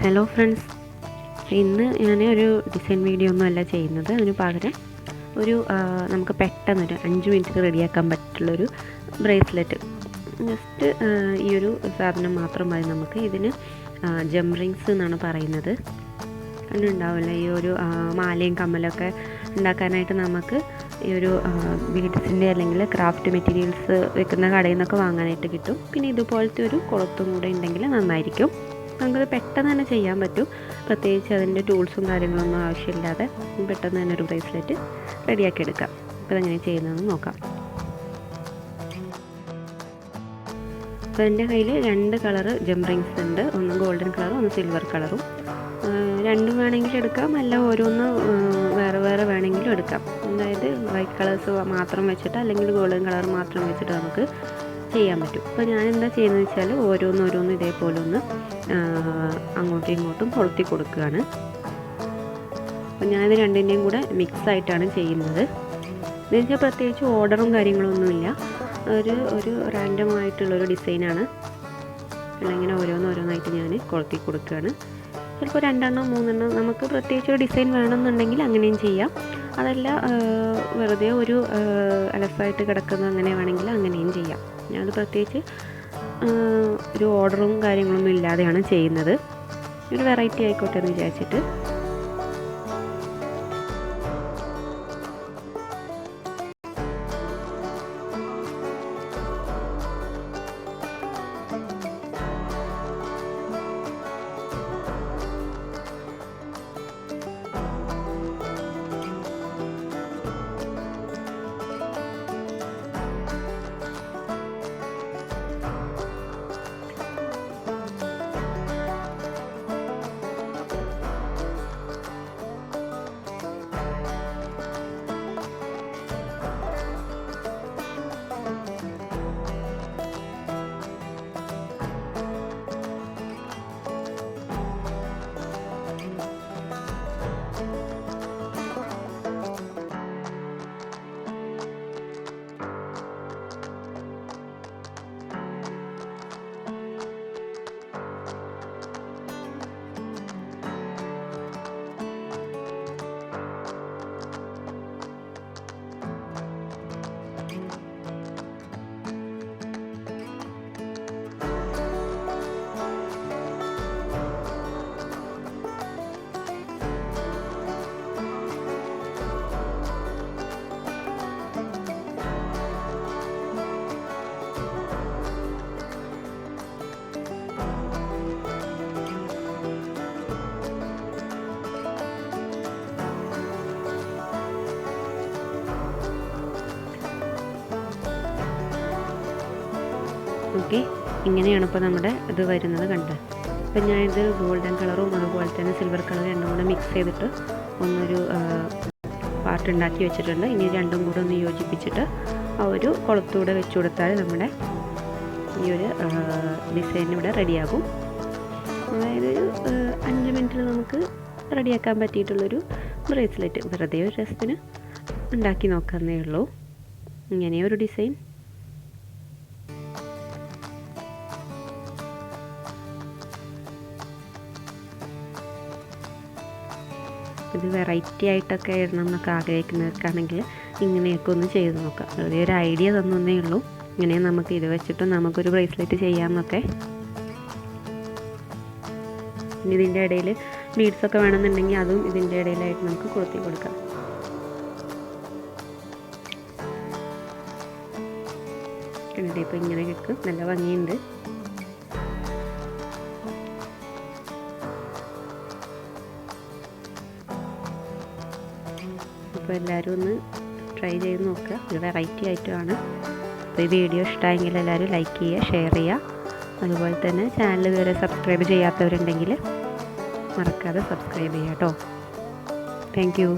Hello friends, ഇന്ന് ഞാൻ ഒരു ഡിസൈൻ വീഡിയോ ഒന്നും അല്ല ചെയ്യുന്നത്. അതിന് പകരം ഒരു നമുക്ക് പെട്ടെന്നൊരു 5 മിനിറ്റിൽ റെഡിയാക്കാൻ പറ്റുള്ളൊരു ബ്രേസ്ലെറ്റ്. ജസ്റ്റ് ഈ ഒരു സാധനം മാത്രം മതി നമുക്ക്. ഇതിന് ജം റിങ്സ് എന്നാണ് പറയുന്നത്. കണ്ടുണ്ടാവില്ല, ഈ ഒരു മാലയും കമ്മലൊക്കെ ഉണ്ടാക്കാനായിട്ട് നമുക്ക് ഈ ഒരു ബീഡ്സിൻ്റെ അല്ലെങ്കിൽ ക്രാഫ്റ്റ് മെറ്റീരിയൽസ് വെക്കുന്ന കടയിൽ നിന്നൊക്കെ വാങ്ങാനായിട്ട് കിട്ടും. പിന്നെ ഇതുപോലത്തെ ഒരു കുളത്തും കൂടെ ഉണ്ടെങ്കിൽ നന്നായിരിക്കും. നമുക്കത് പെട്ടെന്ന് തന്നെ ചെയ്യാൻ പറ്റും. പ്രത്യേകിച്ച് അതിൻ്റെ ടൂൾസും കാര്യങ്ങളൊന്നും ആവശ്യമില്ലാതെ പെട്ടെന്ന് തന്നെ ഒരു ബ്രേസ്ലെറ്റ് റെഡിയാക്കി എടുക്കാം. അപ്പോൾ അതെങ്ങനെ ചെയ്യുന്നതെന്ന് നോക്കാം. അപ്പോൾ എൻ്റെ കയ്യിൽ 2 കളറ് ജം റിങ്സ് ഉണ്ട്. ഒന്ന് ഗോൾഡൻ കളറും ഒന്ന് സിൽവർ കളറും. രണ്ടും വേണമെങ്കിലും എടുക്കാം, അല്ല ഓരോന്ന് വേറെ വേറെ വേണമെങ്കിലും എടുക്കാം. അതായത് വൈറ്റ് കളേഴ്സ് മാത്രം വെച്ചിട്ട് അല്ലെങ്കിൽ ഗോൾഡൻ കളർ മാത്രം വെച്ചിട്ട് നമുക്ക് ചെയ്യാൻ പറ്റും. അപ്പോൾ ഞാൻ എന്താ ചെയ്യുന്നത് വെച്ചാൽ ഓരോന്ന് ഇതേപോലെ ഒന്ന് അങ്ങോട്ടും ഇങ്ങോട്ടും കൊളുത്തി കൊടുക്കുകയാണ്. അപ്പോൾ ഞാനിത് രണ്ടിൻ്റെയും കൂടെ മിക്സായിട്ടാണ് ചെയ്യുന്നത്. എന്ന് വെച്ചാൽ പ്രത്യേകിച്ച് ഓർഡറും കാര്യങ്ങളൊന്നുമില്ല, ഒരു റാൻഡം ആയിട്ടുള്ളൊരു ഡിസൈനാണ്. അല്ലെങ്കിൽ ഓരോന്നായിട്ട് ഞാൻ കൊളുത്തി കൊടുക്കുകയാണ്. ചിലപ്പോൾ 2 3 നമുക്ക് പ്രത്യേകിച്ച് ഒരു ഡിസൈൻ വേണമെന്നുണ്ടെങ്കിൽ അങ്ങനെയും ചെയ്യാം. അതല്ല വെറുതെ ഒരു അലസായിട്ട് കിടക്കുന്നത് അങ്ങനെ വേണമെങ്കിൽ അങ്ങനെയും ചെയ്യാം. ഞാനത് പ്രത്യേകിച്ച് ഒരു ഓർഡറും കാര്യങ്ങളൊന്നും ഇല്ലാതെയാണ് ചെയ്യുന്നത്. ഒരു വെറൈറ്റി ആയിക്കോട്ടെ എന്ന് വിചാരിച്ചിട്ട്. ഓക്കെ, ഇങ്ങനെയാണ് ഇപ്പോൾ നമ്മുടെ ഇത് വരുന്നത്. കണ്ട് ഇപ്പം ഞാനിത് ഗോൾഡൻ കളറും അതുപോലെ തന്നെ സിൽവർ കളറും രണ്ടും കൂടെ മിക്സ് ചെയ്തിട്ട് ഒന്നൊരു പാർട്ട് ഉണ്ടാക്കി വെച്ചിട്ടുണ്ട്. ഇനി രണ്ടും കൂടെ ഒന്ന് യോജിപ്പിച്ചിട്ട് ആ ഒരു കുളത്തൂടെ വെച്ച് കൊടുത്താൽ നമ്മുടെ ഈ ഒരു ഡിസൈൻ ഇവിടെ റെഡിയാകും. അതായത് ഒരു 5 മിനിറ്റിൽ നമുക്ക് റെഡിയാക്കാൻ പറ്റിയിട്ടുള്ളൊരു ബ്രേസ്ലെറ്റ്. വെറുതെ ഒരു രസത്തിന് ഉണ്ടാക്കി നോക്കാവുന്നേ ഉള്ളൂ. ഇങ്ങനെയൊരു ഡിസൈൻ. ഇത് വെറൈറ്റി ആയിട്ടൊക്കെ ഇടണം എന്നൊക്കെ ആഗ്രഹിക്കുന്നവർക്കാണെങ്കിൽ ഇങ്ങനെയൊക്കെ ഒന്ന് ചെയ്ത് നോക്കാം. വെറുതെ ഒരു ഐഡിയ തന്നേ ഉള്ളൂ. ഇങ്ങനെ നമുക്ക് ഇത് വെച്ചിട്ട് നമുക്കൊരു ബ്രേസ്ലെറ്റ് ചെയ്യാമെന്നൊക്കെ. ഇനി ഇതിൻ്റെ ഇടയിൽ ബീഡ്സൊക്കെ വേണമെന്നുണ്ടെങ്കിൽ അതും ഇതിൻ്റെ ഇടയിലായിട്ട് നമുക്ക് കൊളുത്തി കൊടുക്കാം. കണ്ടിട്ട് ഇപ്പോൾ ഇങ്ങനെ കിട്ടും, നല്ല ഭംഗിയുണ്ട്. അപ്പോൾ എല്ലാവരും ഒന്ന് ട്രൈ ചെയ്ത് നോക്കുക. ഒരു വെറൈറ്റി ആയിട്ടുമാണ്. അപ്പോൾ ഈ വീഡിയോ ഇഷ്ടമായെങ്കിൽ എല്ലാവരും ലൈക്ക് ചെയ്യുക, ഷെയർ ചെയ്യുക. അതുപോലെ തന്നെ ചാനൽ ഇതുവരെ സബ്സ്ക്രൈബ് ചെയ്യാത്തവരുണ്ടെങ്കിൽ മറക്കാതെ സബ്സ്ക്രൈബ് ചെയ്യുക കേട്ടോ. Thank you.